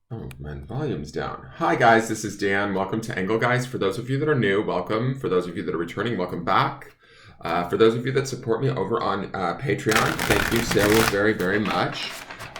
Oh, my volume's down. Hi, guys. This is Dan. Welcome to Engelgeist. For those of you that are new, welcome. For those of you that are returning, welcome back. For those of you that support me over on Patreon, thank you so very, very much.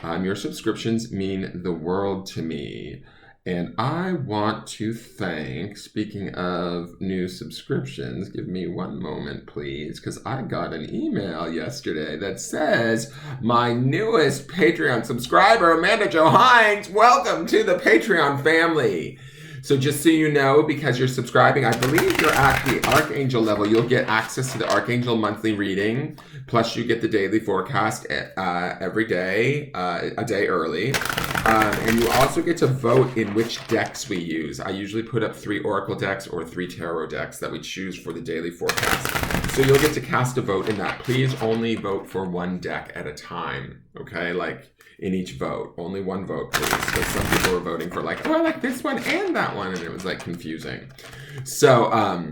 Your subscriptions mean the world to me. And I want to thank, speaking of new subscriptions, give me one moment, please, because I got an email yesterday that says, my newest Patreon subscriber, Amanda Jo Hines, welcome to the Patreon family. So just so you know, because you're subscribing, I believe you're at the Archangel level. You'll get access to the Archangel monthly reading. Plus, you get the daily forecast every day, a day early. And you also get to vote in which decks we use. I usually put up 3 Oracle decks or 3 Tarot decks that we choose for the daily forecast. So you'll get to cast a vote in that. Please only vote for one deck at a time, okay? Like in each vote. Only one vote, please. Because some people were voting for like, oh, I like this one and that one. And it was like confusing. So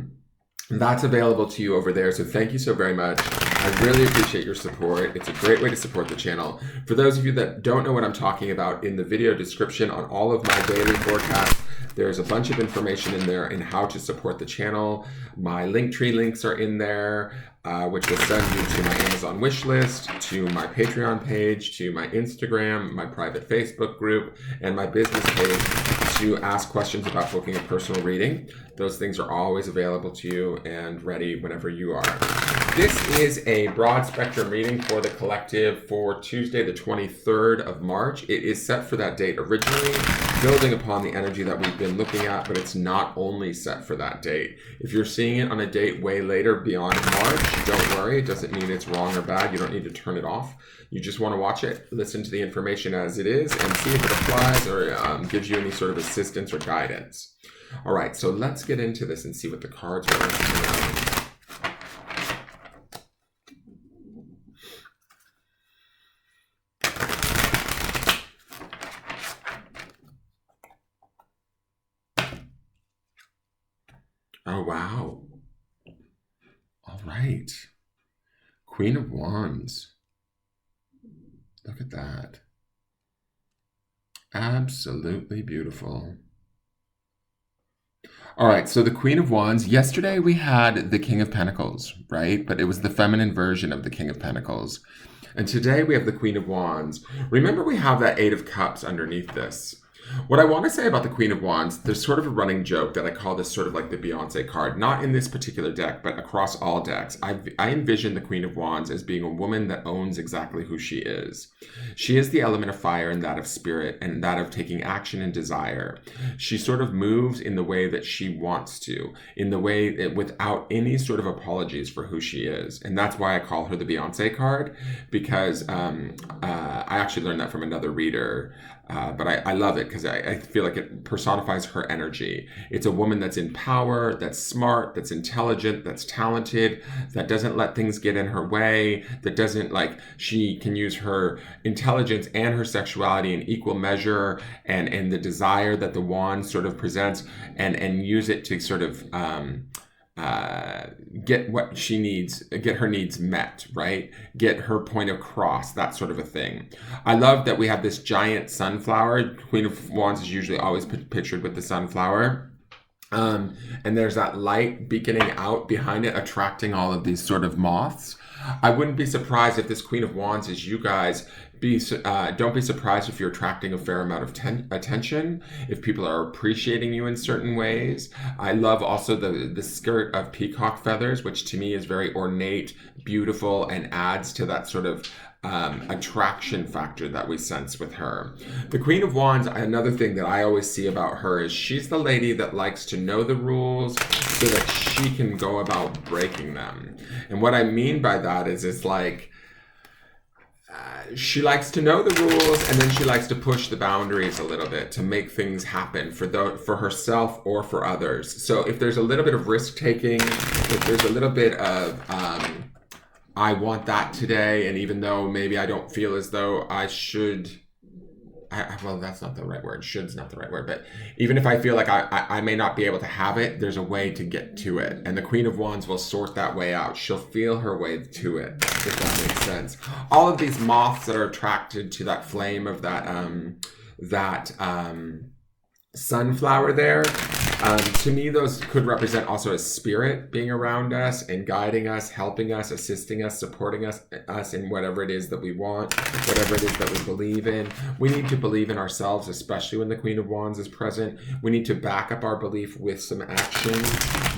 that's available to you over there. So thank you so very much. I really appreciate your support. It's a great way to support the channel. For those of you that don't know what I'm talking about, in the video description on all of my daily forecasts, there's a bunch of information in there in how to support the channel. My Linktree links are in there, which will send you to my Amazon wish list, to my Patreon page, to my Instagram, my private Facebook group, and my business page to ask questions about booking a personal reading. Those things are always available to you and ready whenever you are. This is a broad spectrum reading for the collective for Tuesday, the 23rd of March. It is set for that date originally, building upon the energy that we've been looking at, but it's not only set for that date. If you're seeing it on a date way later beyond March, don't worry. It doesn't mean it's wrong or bad. You don't need to turn it off. You just want to watch it, listen to the information as it is, and see if it applies or gives you any sort of assistance or guidance. All right, so let's get into this and see what the cards are. Oh, wow. All right. Queen of Wands. Look at that. Absolutely beautiful. All right, so the Queen of Wands. Yesterday we had the King of Pentacles, right? But it was the feminine version of the King of Pentacles. And today we have the Queen of Wands. Remember, we have that 8 of Cups underneath this. What I want to say about the Queen of Wands, there's sort of a running joke that I call this sort of like the Beyonce card, not in this particular deck, but across all decks. I envision the Queen of Wands as being a woman that owns exactly who she is. She is the element of fire and that of spirit and that of taking action and desire. She sort of moves in the way that she wants to, in the way that without any sort of apologies for who she is. And that's why I call her the Beyonce card, because I actually learned that from another reader. But I love it because I feel like it personifies her energy. It's a woman that's in power, that's smart, that's intelligent, that's talented, that doesn't let things get in her way, that doesn't she can use her intelligence and her sexuality in equal measure and the desire that the wand sort of presents and use it to sort of get what she needs, get her needs met, right? Get her point across, that sort of a thing. I love that we have this giant sunflower. Queen of Wands is usually always pictured with the sunflower. And there's that light beaconing out behind it, attracting all of these sort of moths. I wouldn't be surprised if this Queen of Wands is you guys. Don't be surprised if you're attracting a fair amount of attention, if people are appreciating you in certain ways. I love also the skirt of peacock feathers, which to me is very ornate, beautiful, and adds to that sort of attraction factor that we sense with her. The Queen of Wands, another thing that I always see about her is she's the lady that likes to know the rules so that she can go about breaking them. And what I mean by that is it's like, she likes to know the rules, and then she likes to push the boundaries a little bit to make things happen for herself or for others. So if there's a little bit of risk taking, if there's a little bit of I want that today, and even though maybe I don't feel as though I should, well, that's not the right word. Should's not the right word. But even if I feel like I may not be able to have it, there's a way to get to it. And the Queen of Wands will sort that way out. She'll feel her way to it, if that makes sense. All of these moths that are attracted to that flame of that that sunflower there. To me, those could represent also a spirit being around us and guiding us, helping us, assisting us, supporting us in whatever it is that we want, whatever it is that we believe in. We need to believe in ourselves, especially when the Queen of Wands is present. We need to back up our belief with some action,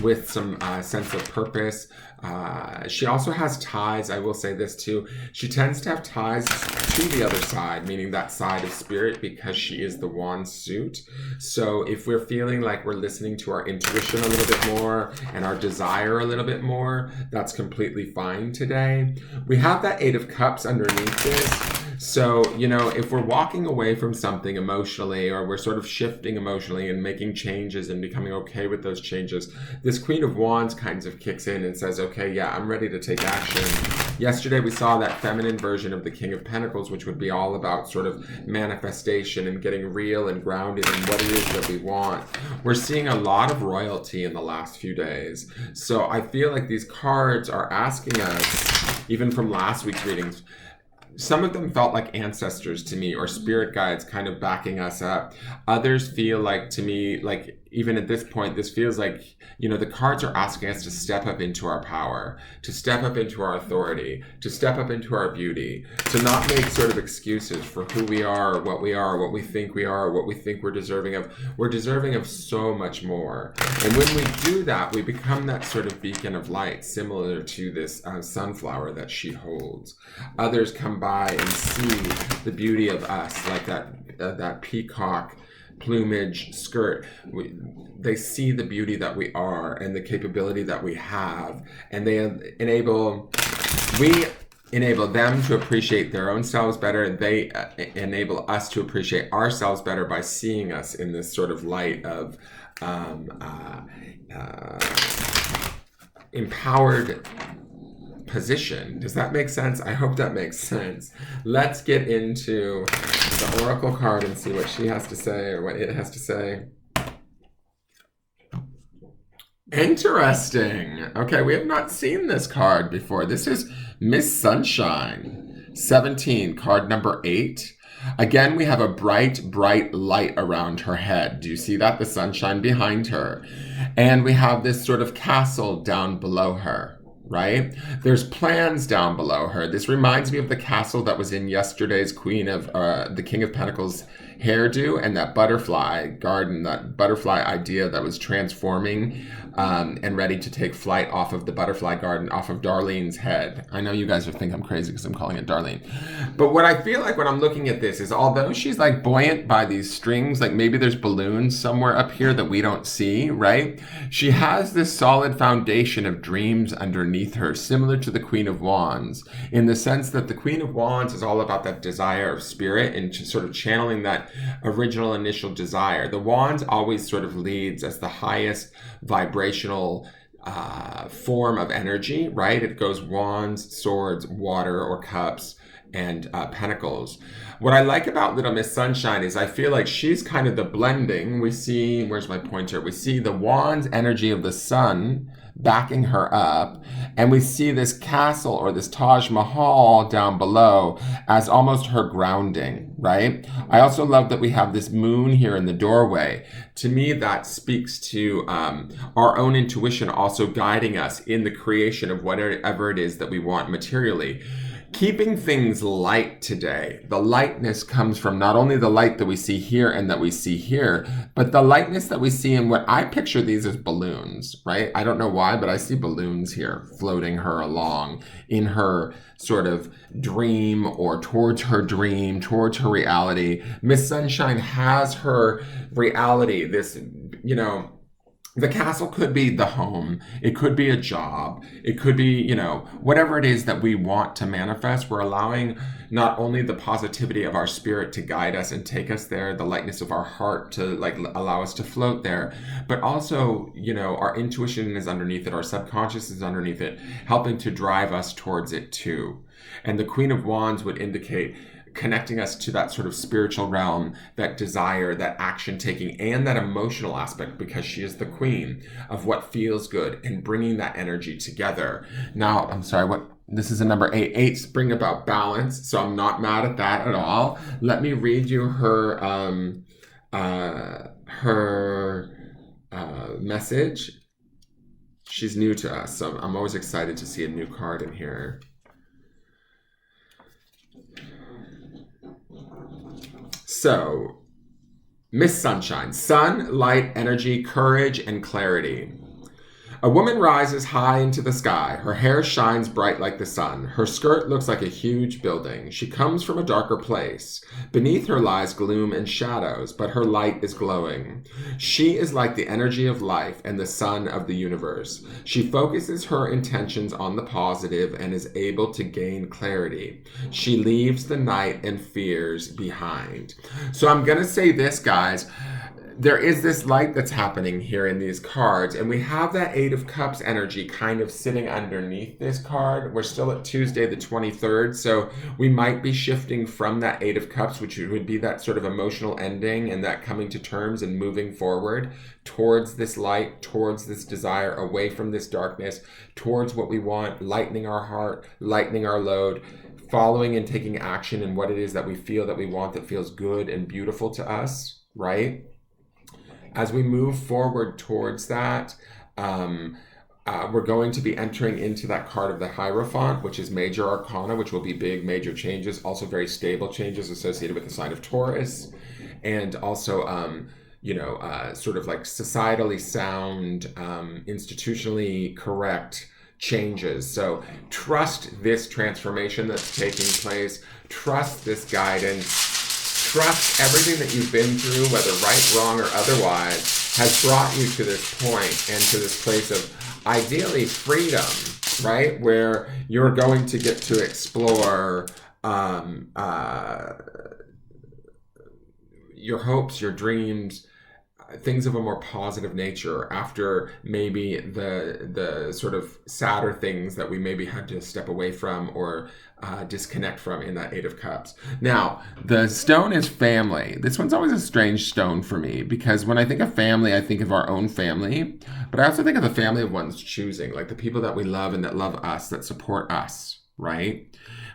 with some sense of purpose. She also has ties. I will say this too. She tends to have ties to the other side, meaning that side of spirit, because she is the wand suit. So if we're feeling like we're listening to our intuition a little bit more and our desire a little bit more, that's completely fine today. We have that Eight of Cups underneath this. So, if we're walking away from something emotionally, or we're sort of shifting emotionally and making changes and becoming okay with those changes, this Queen of Wands kind of kicks in and says, okay, yeah, I'm ready to take action. Yesterday, we saw that feminine version of the King of Pentacles, which would be all about sort of manifestation and getting real and grounded in what it is that we want. We're seeing a lot of royalty in the last few days. So I feel like these cards are asking us, even from last week's readings, some of them felt like ancestors to me, or spirit guides kind of backing us up. Others feel like, to me, like even at this point, this feels like, the cards are asking us to step up into our power, to step up into our authority, to step up into our beauty, to not make sort of excuses for who we are, what we think we are, what we think we're deserving of. We're deserving of so much more. And when we do that, we become that sort of beacon of light, similar to this sunflower that she holds. Others come by and see the beauty of us, like that peacock plumage skirt. They see the beauty that we are and the capability that we have, and we enable them to appreciate their own selves better, and they enable us to appreciate ourselves better by seeing us in this sort of light of empowered position. Does that make sense? I hope that makes sense. Let's get into the Oracle card and see what she has to say, or what it has to say. Interesting. Okay, we have not seen this card before. This is Miss Sunshine, 17, card number 8. Again, we have a bright, bright light around her head. Do you see that? The sunshine behind her. And we have this sort of castle down below her, right? There's plans down below her. This reminds me of the castle that was in yesterday's the King of Pentacles hairdo, and that butterfly garden, that butterfly idea that was transforming and ready to take flight off of the butterfly garden, off of Darlene's head. I know you guys are thinking I'm crazy because I'm calling it Darlene. But what I feel like when I'm looking at this is, although she's like buoyant by these strings, like maybe there's balloons somewhere up here that we don't see, right? She has this solid foundation of dreams underneath her, similar to the Queen of Wands, in the sense that the Queen of Wands is all about that desire of spirit and sort of channeling that original initial desire. The Wands always sort of leads as the highest vibrational form of energy, right? It goes wands, swords, water, or cups, and pentacles. What I like about Little Miss Sunshine is I feel like she's kind of the blending. We see, where's my pointer? We see the wands energy of the sun backing her up, and we see this castle, or this Taj Mahal down below, as almost her grounding, right? I also love that we have this moon here in the doorway. To me, that speaks to our own intuition also guiding us in the creation of whatever it is that we want materially. Keeping things light today. The lightness comes from not only the light that we see here and that we see here, but the lightness that we see in what I picture these as balloons, right? I don't know why, but I see balloons here floating her along in her sort of dream, or towards her dream, towards her reality. Miss Sunshine has her reality, this, the castle could be the home. It could be a job. It could be, whatever it is that we want to manifest. We're allowing not only the positivity of our spirit to guide us and take us there, the lightness of our heart to allow us to float there, but also, our intuition is underneath it. Our subconscious is underneath it, helping to drive us towards it too. And the Queen of Wands would indicate connecting us to that sort of spiritual realm, that desire, that action taking, and that emotional aspect, because she is the queen of what feels good, and bringing that energy together. Now, I'm sorry, This is a number 8. 8s bring about balance, so I'm not mad at that at all. Let me read you her message. She's new to us, so I'm always excited to see a new card in here. So, Miss Sunshine, sun, light, energy, courage, and clarity. A woman rises high into the sky. Her hair shines bright like the sun. Her skirt looks like a huge building. She comes from a darker place. Beneath her lies gloom and shadows, but her light is glowing. She is like the energy of life and the sun of the universe. She focuses her intentions on the positive and is able to gain clarity. She leaves the night and fears behind. So I'm going to say this, guys. There is this light that's happening here in these cards, and we have that 8 of Cups energy kind of sitting underneath this card. We're still at Tuesday the 23rd, so we might be shifting from that 8 of Cups, which would be that sort of emotional ending and that coming to terms and moving forward towards this light, towards this desire, away from this darkness, towards what we want, lightening our heart, lightening our load, following and taking action in what it is that we feel that we want that feels good and beautiful to us, right? As we move forward towards that, we're going to be entering into that card of the Hierophant, which is major arcana, which will be big, major changes, also very stable changes associated with the sign of Taurus, and also, sort of like societally sound, institutionally correct changes. So trust this transformation that's taking place. Trust this guidance. Trust everything that you've been through, whether right, wrong, or otherwise, has brought you to this point and to this place of ideally freedom, right? Where you're going to get to explore your hopes, your dreams, things of a more positive nature after maybe the sort of sadder things that we maybe had to step away from or disconnect from in that 8 of Cups. Now, the stone is family. This one's always a strange stone for me because when I think of family, I think of our own family, but I also think of the family of one's choosing, like the people that we love and that love us, that support us, right?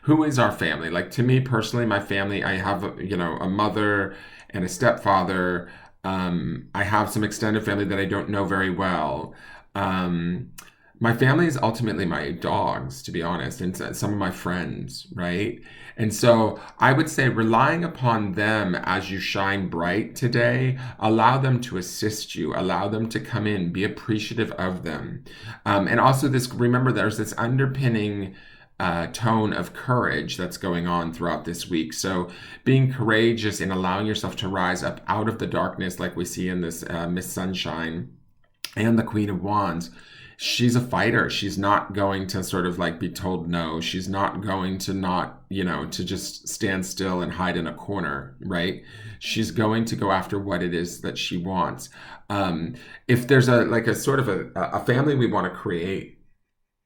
Who is our family? Like to me personally, my family, I have, a mother and a stepfather. I have some extended family that I don't know very well. My family is ultimately my dogs, to be honest, and some of my friends, right? And so I would say relying upon them as you shine bright today, allow them to assist you, allow them to come in, be appreciative of them. And also remember there's this underpinning tone of courage that's going on throughout this week. So being courageous in allowing yourself to rise up out of the darkness like we see in this Miss Sunshine and the Queen of Wands. She's a fighter. She's not going to sort of like be told no. She's not going to to just stand still and hide in a corner, right? She's going to go after what it is that she wants. If there's a sort of a family we want to create,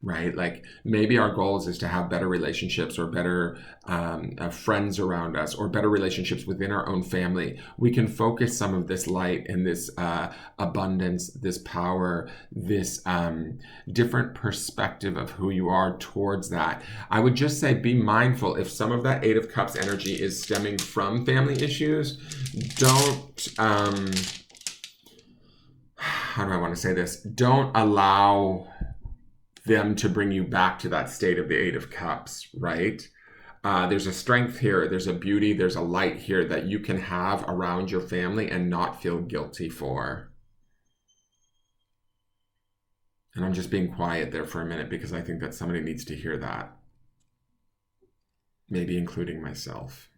right? Like maybe our goals is to have better relationships or better friends around us or better relationships within our own family. We can focus some of this light and this abundance, this power, this different perspective of who you are towards that. I would just say be mindful if some of that 8 of Cups energy is stemming from family issues. Don't, how do I want to say this? Don't allow them to bring you back to that state of the 8 of Cups, right? There's a strength here, there's a beauty, there's a light here that you can have around your family and not feel guilty for. And I'm just being quiet there for a minute because I think that somebody needs to hear that. Maybe including myself.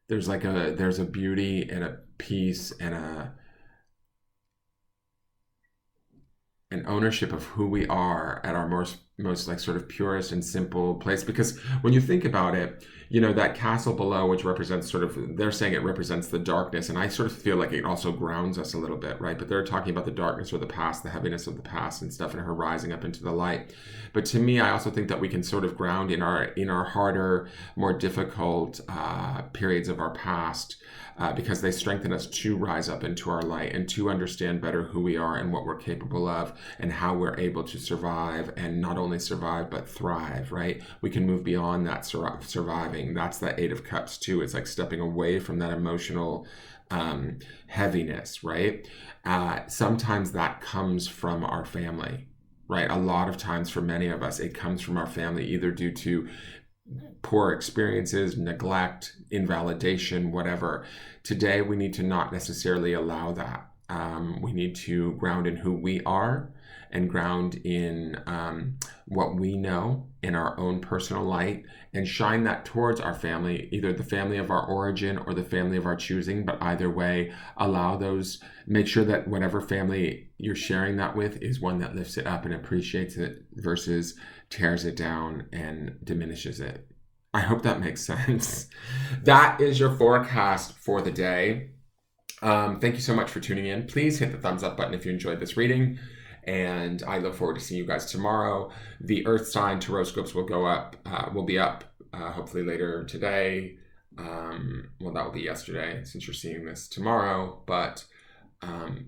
There's a beauty and a peace and an ownership of who we are at our most like sort of purest and simple place. Because when you think about it, that castle below, which represents sort of, they're saying it represents the darkness. And I sort of feel like it also grounds us a little bit, right? But they're talking about the darkness or the past, the heaviness of the past and stuff, and her rising up into the light. But to me, I also think that we can sort of ground in our harder, more difficult periods of our past, because they strengthen us to rise up into our light and to understand better who we are and what we're capable of and how we're able to survive and not only survive, but thrive, right? We can move beyond that surviving. That's that Eight of Cups too. It's like stepping away from that emotional heaviness, right? Sometimes that comes from our family, right? A lot of times for many of us, it comes from our family, either due to poor experiences, neglect, invalidation, whatever. Today, we need to not necessarily allow that. We need to ground in who we are and ground in what we know in our own personal light, and shine that towards our family, either the family of our origin or the family of our choosing. But either way, make sure that whatever family you're sharing that with is one that lifts it up and appreciates it versus tears it down and diminishes it. I hope that makes sense. That is your forecast for the day. Thank you so much for tuning in. Please hit the thumbs up button if you enjoyed this reading. And I look forward to seeing you guys tomorrow. The Earth sign horoscopes will be up hopefully later today. Well, that will be yesterday since you're seeing this tomorrow. But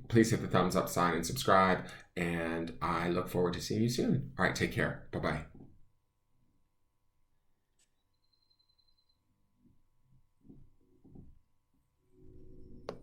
please hit the thumbs up sign and subscribe. And I look forward to seeing you soon. All right, take care. Bye-bye.